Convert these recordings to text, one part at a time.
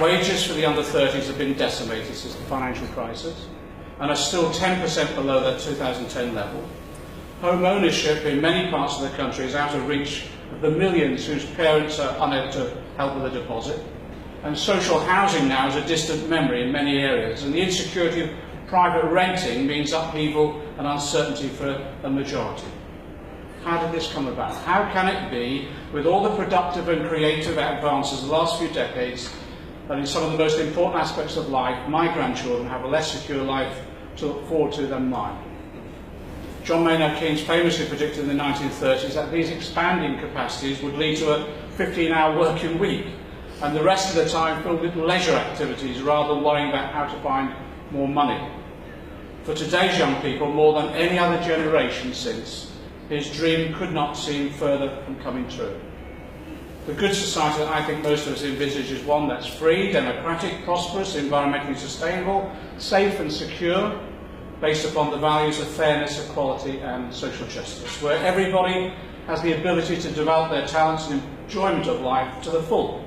Wages for the under-30s have been decimated since the financial crisis and are still 10% below their 2010 level. Home ownership in many parts of the country is out of reach of the millions whose parents are unable to help with a deposit. And social housing now is a distant memory in many areas, and the insecurity of private renting means upheaval and uncertainty for a majority. How did this come about? How can it be, with all the productive and creative advances of the last few decades, that in some of the most important aspects of life, my grandchildren have a less secure life to look forward to than mine? John Maynard Keynes famously predicted in the 1930s that these expanding capacities would lead to a 15-hour working week, and the rest of the time filled with leisure activities rather than worrying about how to find more money. For today's young people, more than any other generation since, his dream could not seem further from coming true. The good society that I think most of us envisage is one that's free, democratic, prosperous, environmentally sustainable, safe and secure, based upon the values of fairness, equality and social justice, where everybody has the ability to develop their talents and enjoyment of life to the full.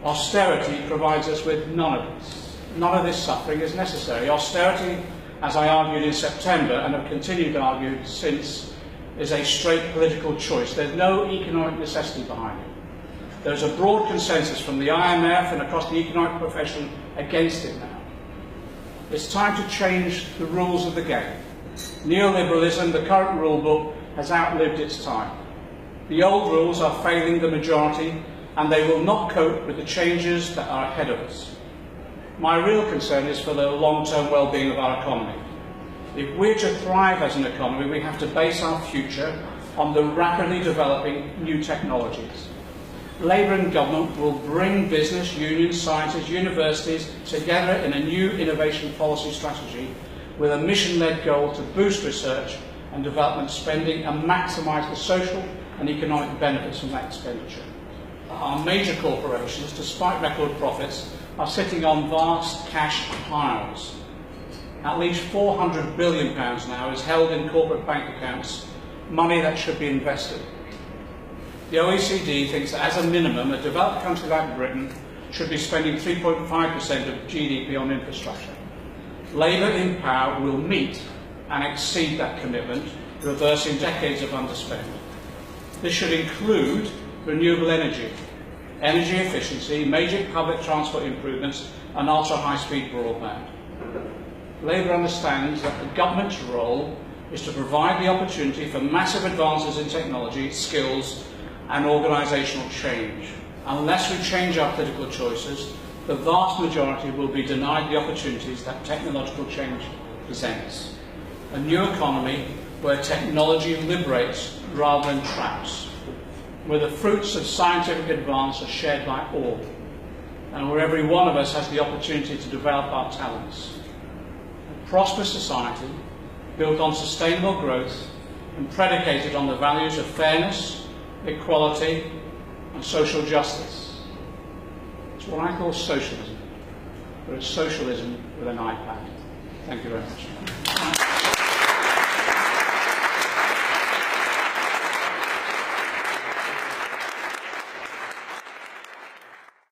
Austerity provides us with none of this. None of this suffering is necessary. Austerity, as I argued in September and have continued to argue since, is a straight political choice. There's no economic necessity behind it. There's a broad consensus from the IMF and across the economic profession against it now. It's time to change the rules of the game. Neoliberalism, the current rule book, has outlived its time. The old rules are failing the majority, and they will not cope with the changes that are ahead of us. My real concern is for the long-term well-being of our economy. If we're to thrive as an economy, we have to base our future on the rapidly developing new technologies. Labour and government will bring business, unions, scientists, universities together in a new innovation policy strategy with a mission-led goal to boost research and development spending and maximise the social and economic benefits from that expenditure. Our major corporations, despite record profits, are sitting on vast cash piles. At least £400 billion now is held in corporate bank accounts, money that should be invested. The OECD thinks that as a minimum, a developed country like Britain should be spending 3.5% of GDP on infrastructure. Labour in power will meet and exceed that commitment, reversing decades of underspend. This should include renewable energy, energy efficiency, major public transport improvements and ultra-high-speed broadband. Labour understands that the government's role is to provide the opportunity for massive advances in technology, skills and organisational change. Unless we change our political choices, the vast majority will be denied the opportunities that technological change presents. A new economy where technology liberates rather than traps, where the fruits of scientific advance are shared by all, and where every one of us has the opportunity to develop our talents. A prosperous society built on sustainable growth and predicated on the values of fairness, equality and social justice. It's what I call socialism, but it's socialism with an iPad. Thank you very much.